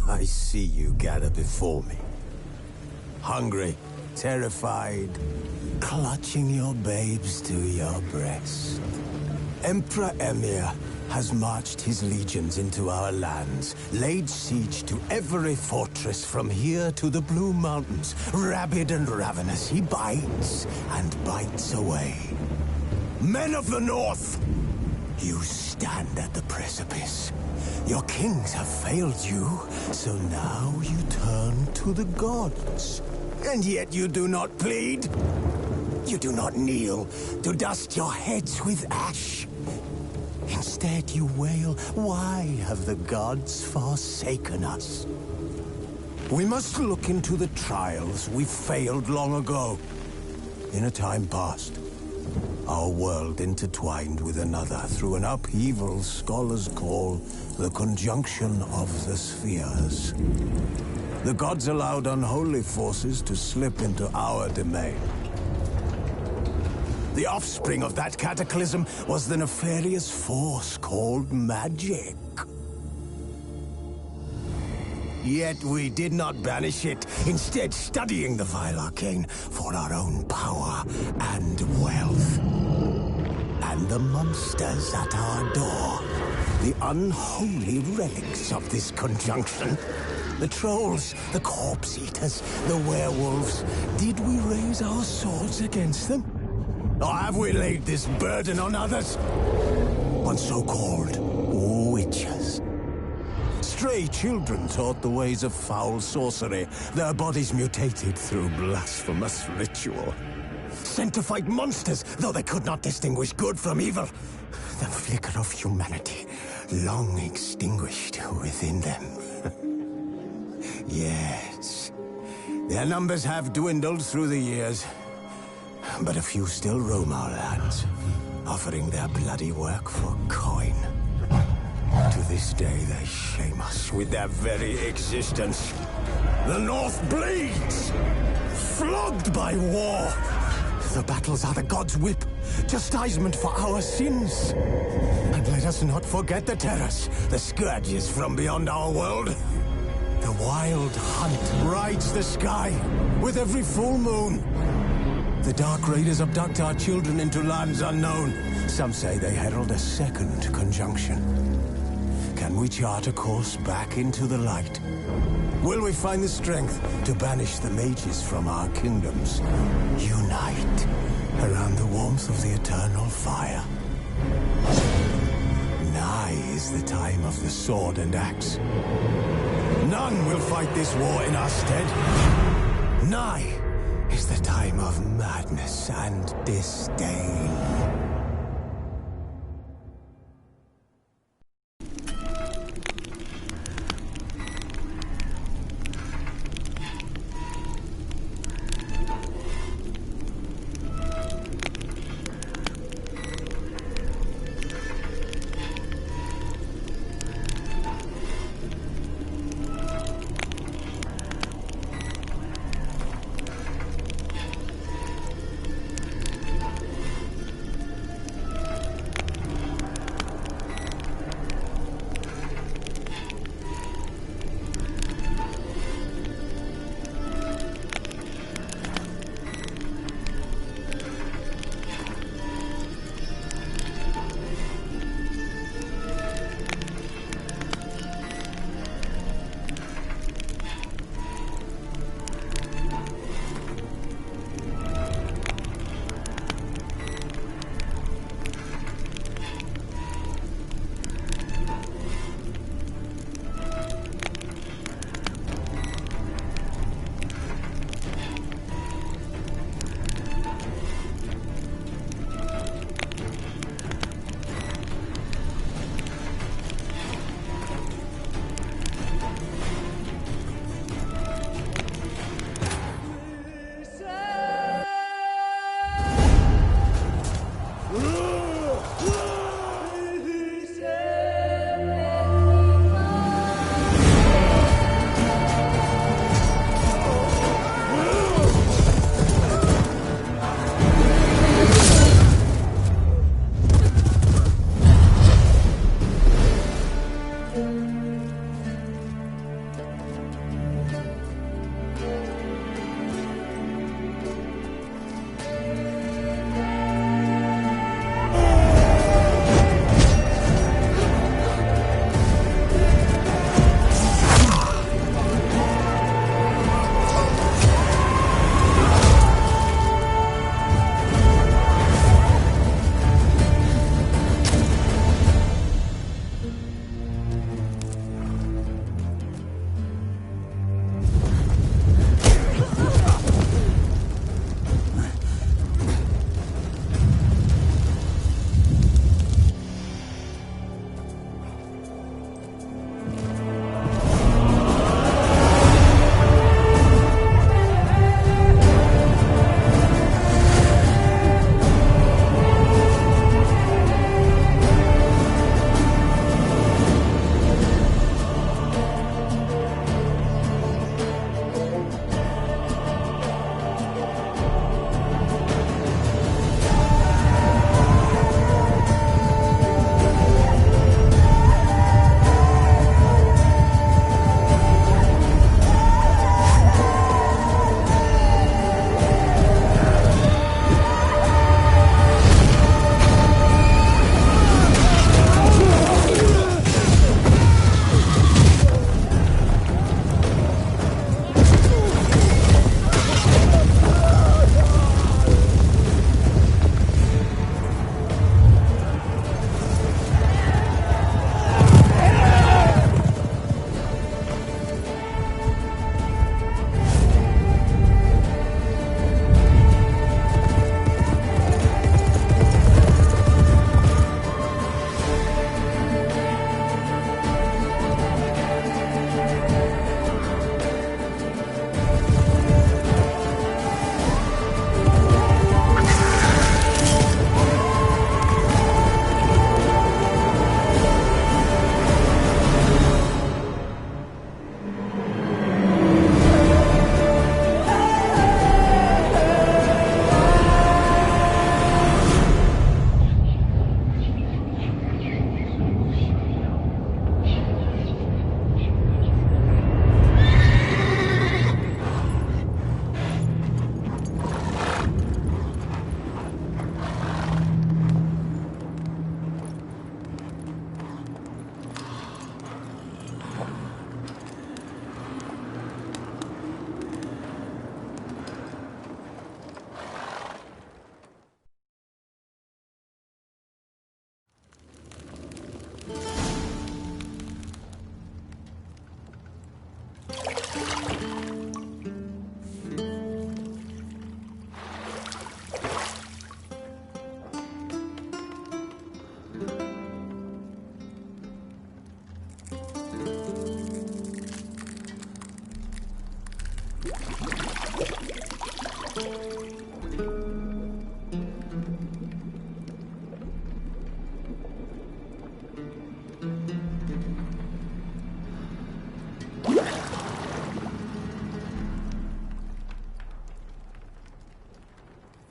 I see you gather before me. Hungry, terrified, clutching your babes to your breast. Emperor Emir has marched his legions into our lands, laid siege to every fortress from here to the Blue Mountains. Rabid and ravenous, he bites and bites away. Men of the North, you stand at the precipice. Your kings have failed you, so now you turn to the gods. And yet you do not plead. You do not kneel to dust your heads with ash. Instead you wail, why have the gods forsaken us? We must look into the trials we failed long ago. In a time past, our world intertwined with another through an upheaval scholars call the conjunction of the spheres. The gods allowed unholy forces to slip into our domain. The offspring of that cataclysm was the nefarious force called magic. Yet we did not banish it, instead studying the vile arcane for our own power and wealth. And the monsters at our door, the unholy relics of this conjunction. The trolls, the corpse-eaters, the werewolves. Did we raise our swords against them? Or have we laid this burden on others? On so-called witches. Stray children taught the ways of foul sorcery, their bodies mutated through blasphemous ritual. Sent to fight monsters, though they could not distinguish good from evil. The flicker of humanity, long extinguished within them. Yes, their numbers have dwindled through the years. But a few still roam our lands, offering their bloody work for coin. To this day, they shame us with their very existence. The North bleeds, flogged by war. The battles are the gods' whip, chastisement for our sins. And let us not forget the terrors, the scourges from beyond our world. The wild hunt rides the sky with every full moon. The Dark Raiders abduct our children into lands unknown. Some say they herald a second conjunction. Can we chart a course back into the light? Will we find the strength to banish the mages from our kingdoms? Unite around the warmth of the eternal fire. Nigh is the time of the sword and axe. None will fight this war in our stead. Nigh is the time of madness and disdain.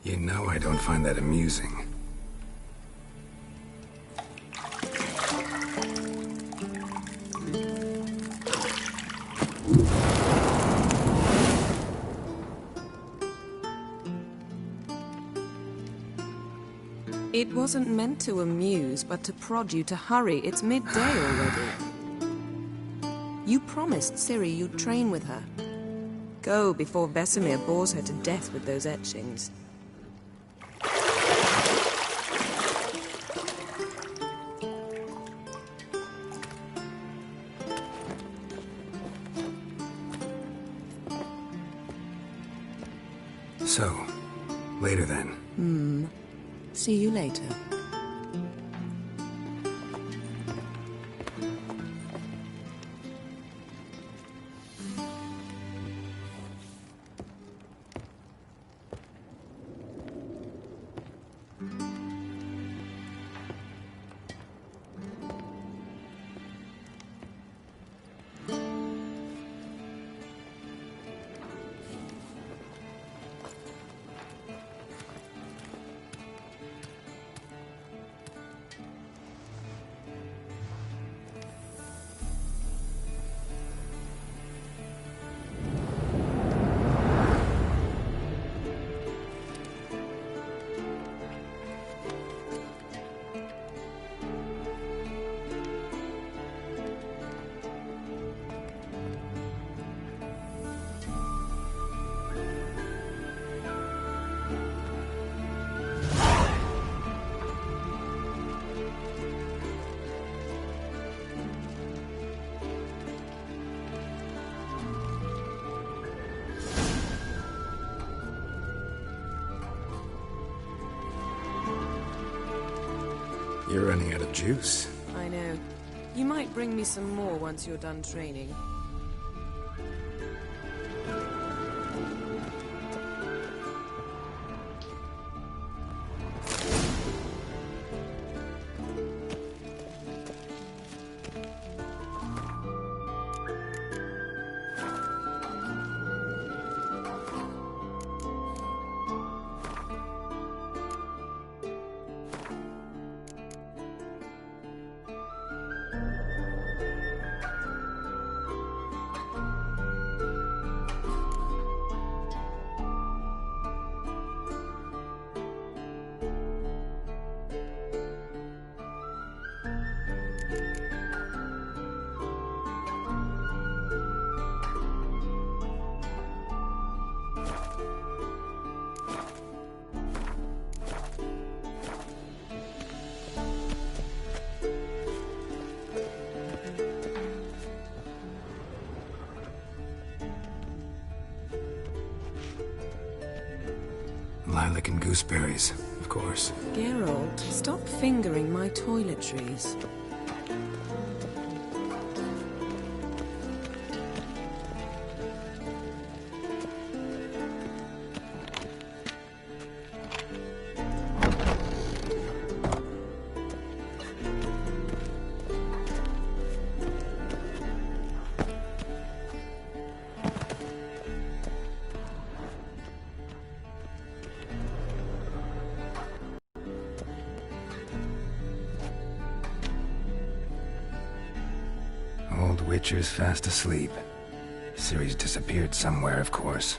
You know I don't find that amusing. It wasn't meant to amuse, but to prod you to hurry. It's midday already. You promised Ciri you'd train with her. Go before Vesemir bores her to death with those etchings. So, later then. See you later. You're running out of juice. I know. You might bring me some more once you're done training. Lilac and gooseberries, of course. Geralt, stop fingering my toiletries. Old Witcher's fast asleep. Ciri's disappeared somewhere, of course.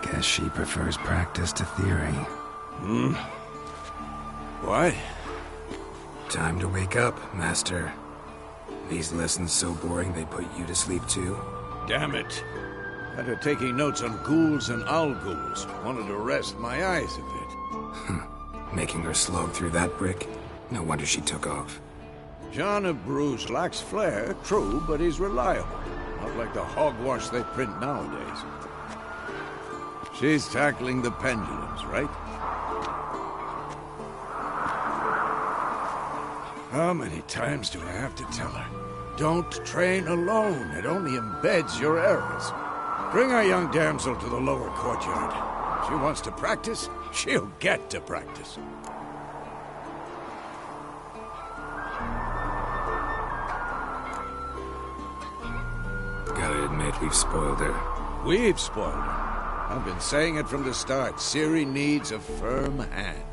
Guess she prefers practice to theory. What? Time to wake up, Master. These lessons so boring they put you to sleep too? Damn it. Had her taking notes on ghouls and owl ghouls. Wanted to rest my eyes a bit. Making her slog through that brick? No wonder she took off. John of Bruges lacks flair, true, but he's reliable. Not like the hogwash they print nowadays. She's tackling the pendulums, right? How many times do I have to tell her? Don't train alone. It only embeds your errors. Bring our young damsel to the lower courtyard. If she wants to practice, she'll get to practice. Gotta admit, we've spoiled her. We've spoiled her. I've been saying it from the start. Ciri needs a firm hand.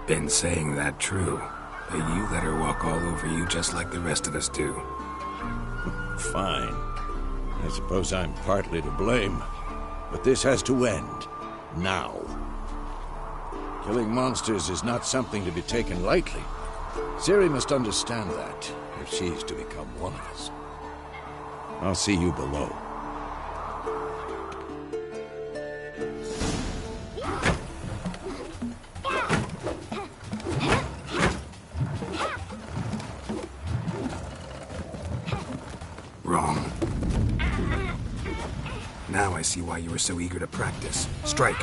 Been saying that true. But you let her walk all over you just like the rest of us do. Fine. I suppose I'm partly to blame. But this has to end. Now. Killing monsters is not something to be taken lightly. Ciri must understand that, if she's to become one of us. I'll see you below. Wrong. Now I see why you were so eager to practice. Strike.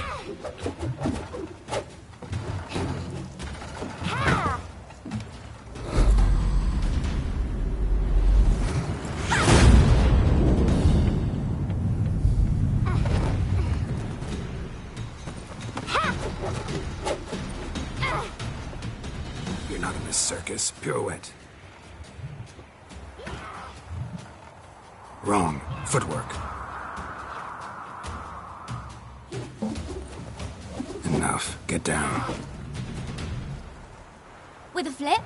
You're not in this circus. Pirouette. Wrong. Footwork. Enough. Get down. With a flip?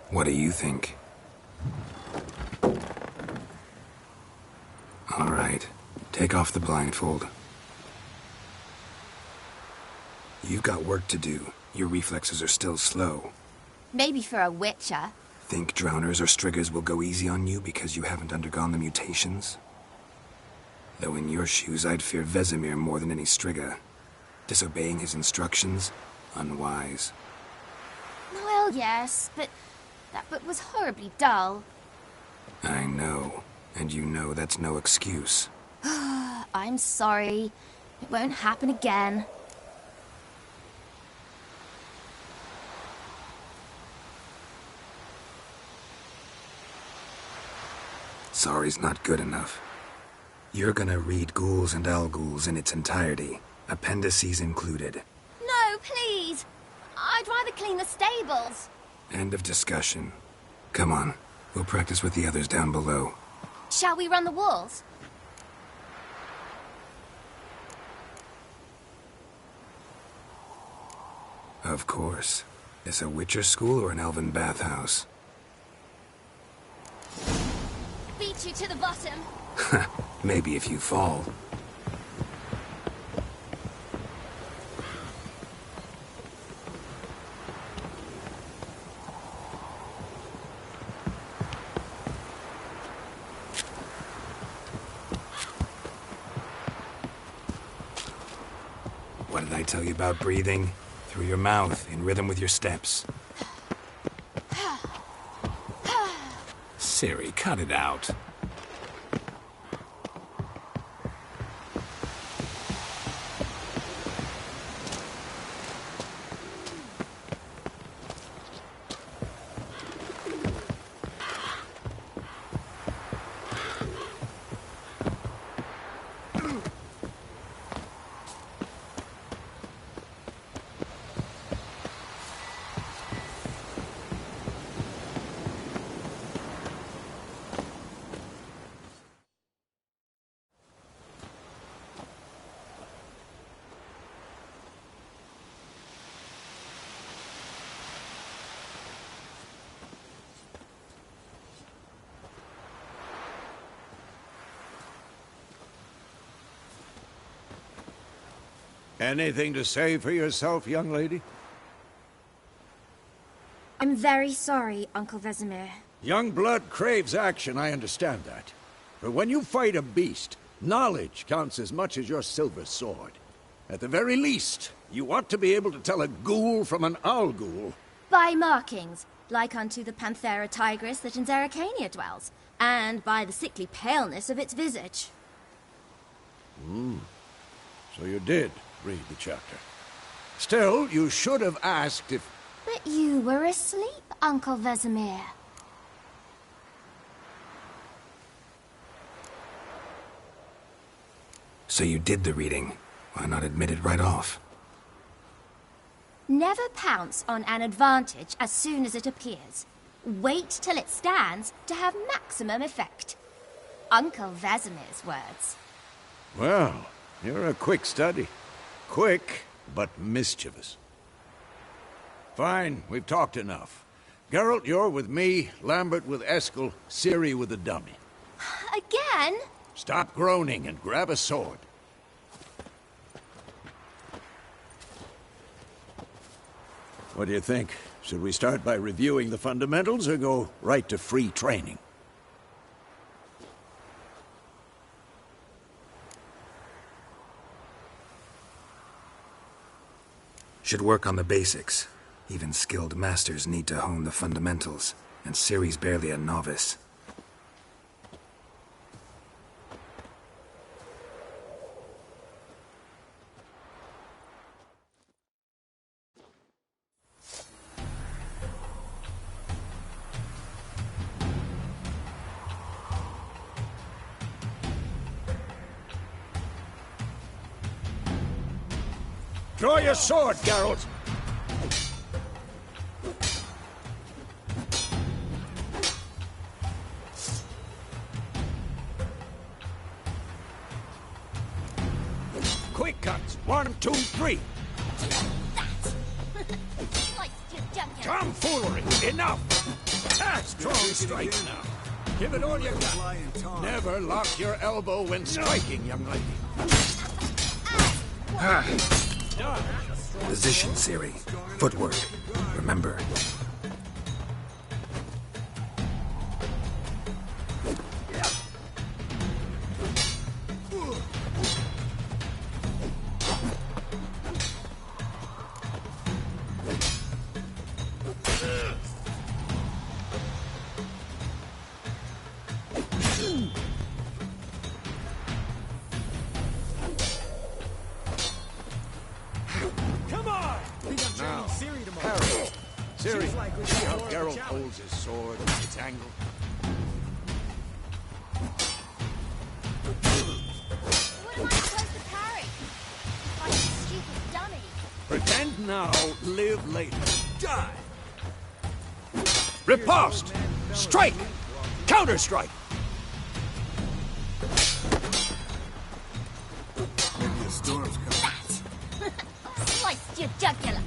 What do you think? All right. Take off the blindfold. You've got work to do. Your reflexes are still slow. Maybe for a witcher. Think drowners or striggers will go easy on you because you haven't undergone the mutations? Though in your shoes, I'd fear Vesemir more than any strigger. Disobeying his instructions? Unwise. Well, yes, but that book was horribly dull. I know. And you know that's no excuse. I'm sorry. It won't happen again. Sorry's not good enough. You're gonna read Ghouls and Al-Ghouls in its entirety, appendices included. No, please! I'd rather clean the stables. End of discussion. Come on, we'll practice with the others down below. Shall we run the walls? Of course. Is a Witcher school or an elven bathhouse? Beat you to the bottom. Maybe if you fall. What did I tell you about breathing? Through your mouth, in rhythm with your steps. Ciri, cut it out. Anything to say for yourself, young lady? I'm very sorry, Uncle Vesemir. Young blood craves action, I understand that. But when you fight a beast, knowledge counts as much as your silver sword. At the very least, you ought to be able to tell a ghoul from an owl-ghoul. By markings, like unto the Panthera tigris that in Zerrikania dwells. and by the sickly paleness of its visage. So you did read the chapter. Still, you should have asked if... But you were asleep, Uncle Vesemir. So you did the reading. Why not admit it right off? Never pounce on an advantage as soon as it appears. Wait till it stands to have maximum effect. Uncle Vesemir's words. Well, you're a quick study. Quick, but mischievous. Fine, we've talked enough. Geralt, you're with me, Lambert with Eskel, Ciri with the dummy. Again? Stop groaning and grab a sword. What do you think? Should we start by reviewing the fundamentals or go right to free training? Should work on the basics. Even skilled masters need to hone the fundamentals, and Ciri's barely a novice. Draw your sword, Geralt! Quick cuts! 1, 2, 3! Tomfoolery! Enough! Strong strike now! Give it all you got! Never lock your elbow when striking, young lady. Position, Ciri. Footwork. Remember. Ciri, see how Geralt holds his sword, its angle? What am I supposed to parry? Like a stupid dummy. Pretend now, live later. Die! Riposte! Strike! Counter-strike! The storm's coming. Sliced your jugular.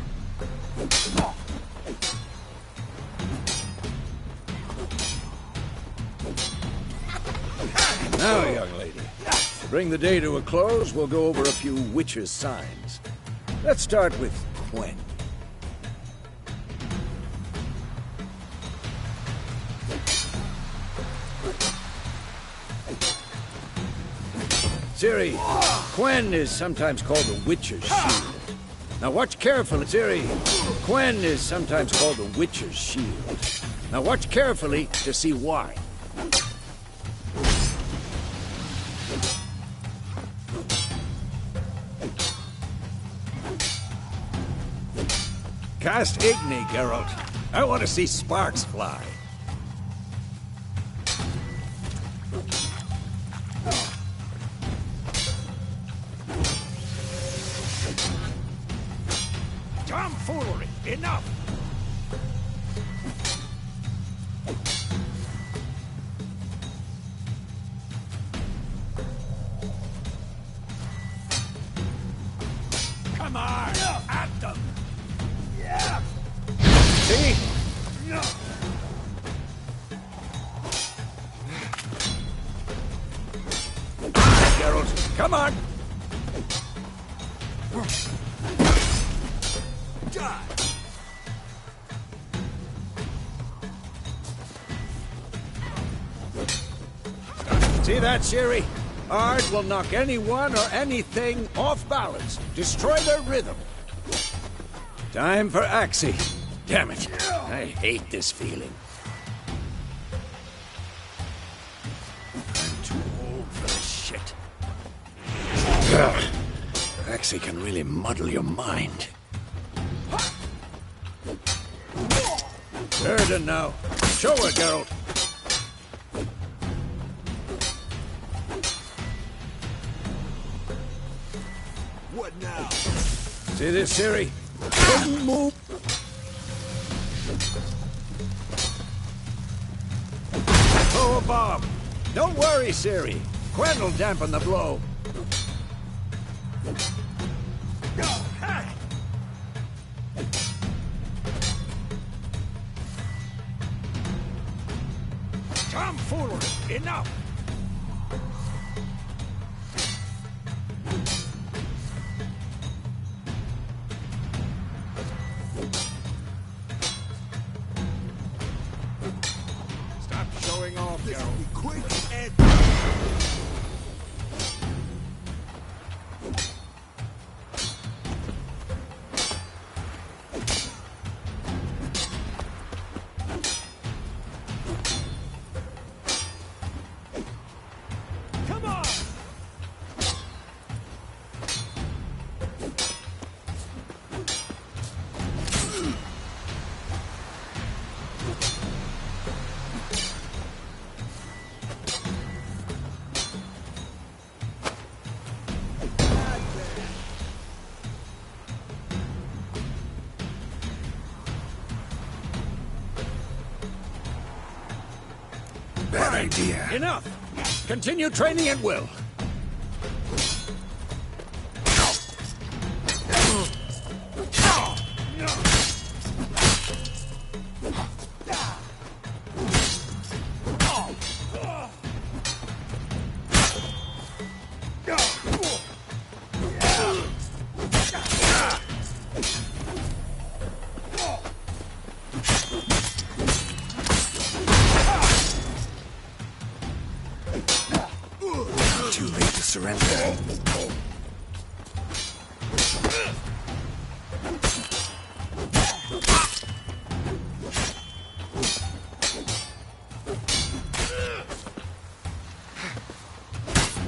Now, young lady, to bring the day to a close, we'll go over a few witches' signs. Let's start with Quen. Ciri, Quen is sometimes called the Witcher's Shield. Now watch carefully, Ciri. Quen is sometimes called the Witcher's Shield. Now watch carefully to see why. Cast Igni, Geralt. I want to see sparks fly. Tomfoolery! Enough! Come on! At them! Yeah! See? Geralt, come on! Die! See that, Ciri? Art will knock anyone or anything off balance, destroy their rhythm. Time for Axie. Damn it, I hate this feeling. Axie can really muddle your mind. Erden now. Show her, Geralt. What now? See this, Ciri? Move. Throw a bomb. Don't worry, Ciri. Quen will dampen the blow. Tomfoolery! Enough! Stop showing off, Geralt. Be quick and... Come on! Bad idea. Enough! Continue training at will. Too late to surrender.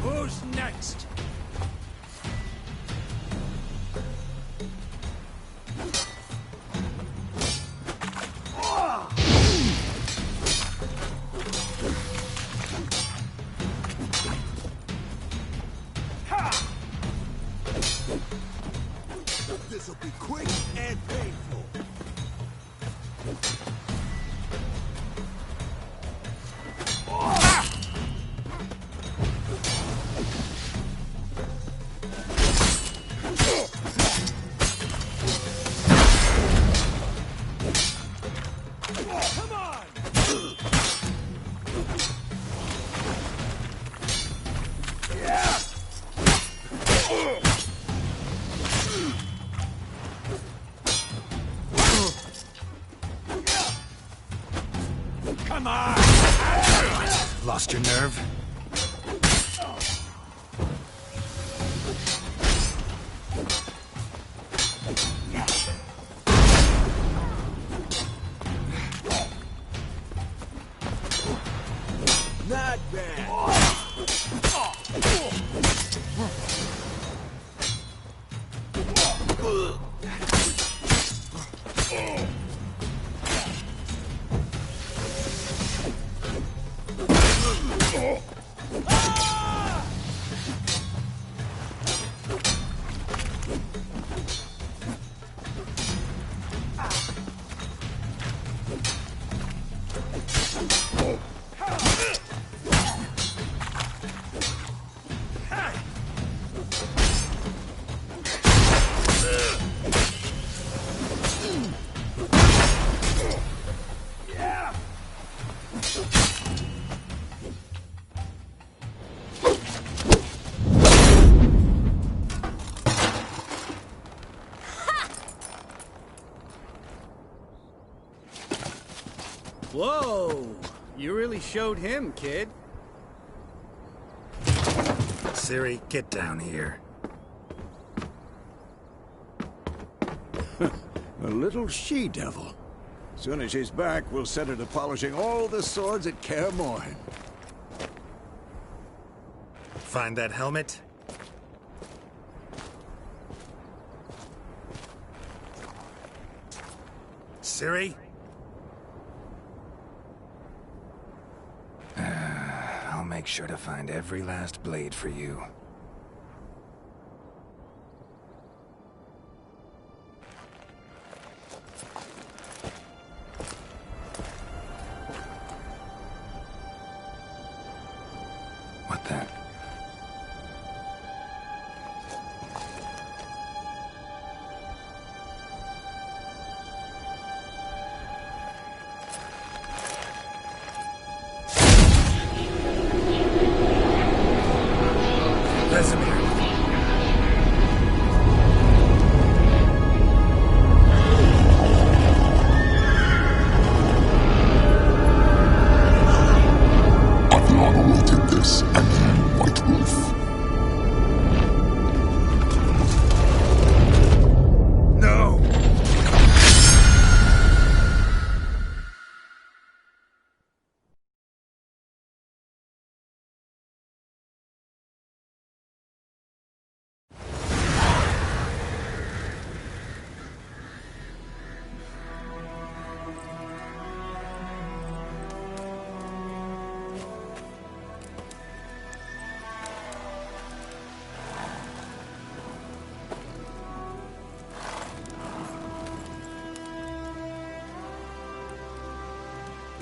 Who's next? This'll be quick and painful. Come on! Come on! Lost your nerve? Not bad. Whoa! You really showed him, kid. Ciri, get down here. A little she-devil. Soon as she's back, we'll set her to polishing all the swords at Kaer Morhen. Find that helmet? Ciri? I'll make sure to find every last blade for you. What the?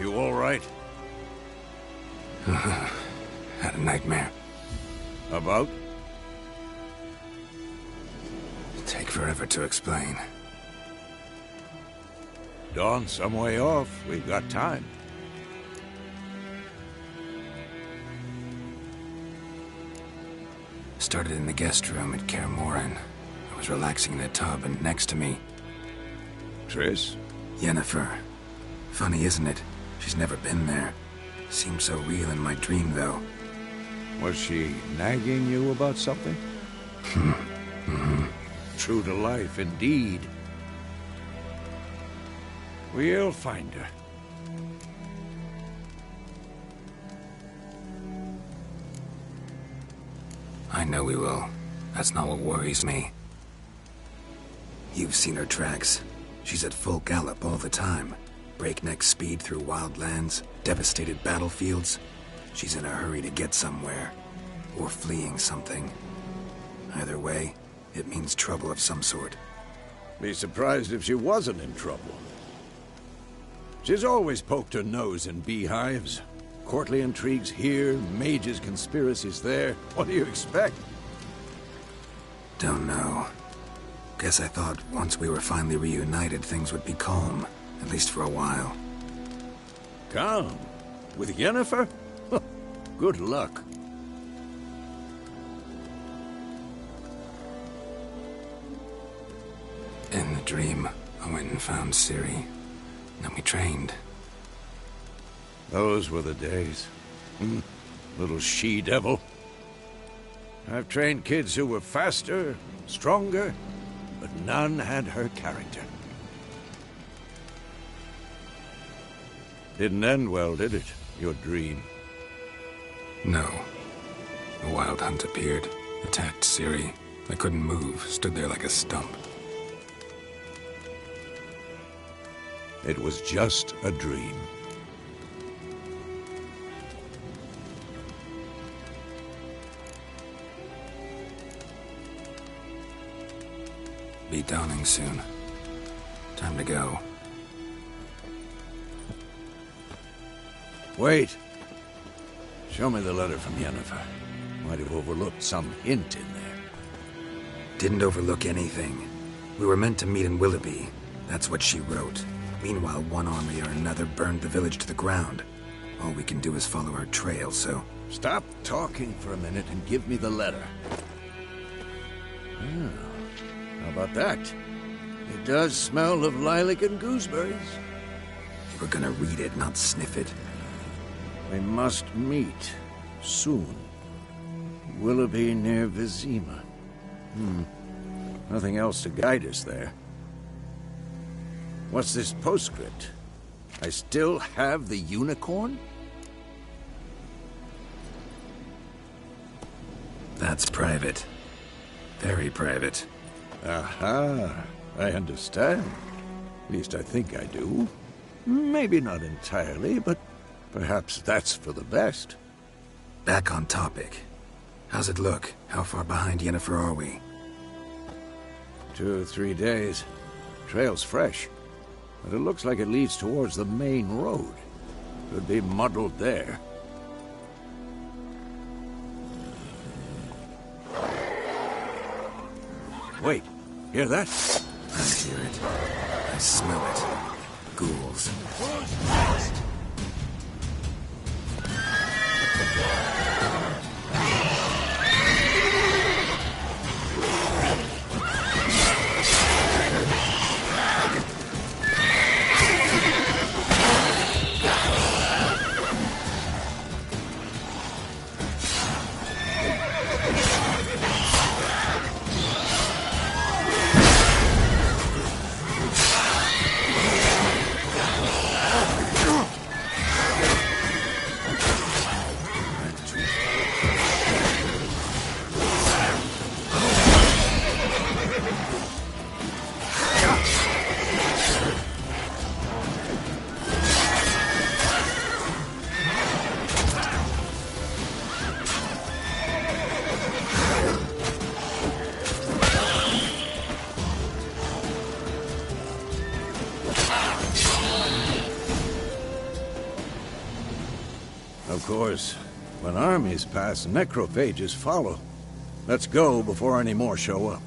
You all right? Had a nightmare. About? Take forever to explain. Dawn's some way off. We've got time. Started in the guest room at Kaer Morhen. I was relaxing in a tub, and next to me... Triss? Yennefer. Funny, isn't it? She's never been there. Seemed so real in my dream, though. Was she nagging you about something? True to life, indeed. We'll find her. I know we will. That's not what worries me. You've seen her tracks. She's at full gallop all the time. Breakneck speed through wild lands, devastated battlefields. She's in a hurry to get somewhere. Or fleeing something. Either way, it means trouble of some sort. Be surprised if she wasn't in trouble. She's always poked her nose in beehives. Courtly intrigues here, mages' conspiracies there. What do you expect? Don't know. Guess I thought once we were finally reunited, things would be calm. At least for a while. Calm? With Yennefer? Good luck. In the dream, I went and found Ciri. Then we trained. Those were the days. Little she-devil. I've trained kids who were faster, stronger, but none had her character. Didn't end well, did it? Your dream? No. A wild hunt appeared, attacked Ciri. I couldn't move, stood there like a stump. It was just a dream. Be dawning soon. Time to go. Wait. Show me the letter from Yennefer. Might have overlooked some hint in there. Didn't overlook anything. We were meant to meet in Willoughby. That's what she wrote. Meanwhile, one army or another burned the village to the ground. All we can do is follow her trail, so... Stop talking for a minute and give me the letter. How about that? It does smell of lilac and gooseberries. We're gonna read it, not sniff it. We must meet. Soon. Willoughby near Vizima. Nothing else to guide us there. What's this postscript? I still have the unicorn? That's private. Very private. Aha, I understand. At least I think I do. Maybe not entirely, but perhaps that's for the best. Back on topic. How's it look? How far behind Yennefer are we? 2 or 3 days. Trail's fresh, but it looks like it leads towards the main road. Could be muddled there. Wait, hear that? I hear it. I smell it. Ghouls. Of course, when armies pass, necrophages follow. Let's go before any more show up.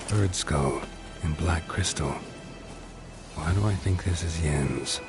Bird skull in black crystal. Why do I think this is Yen's?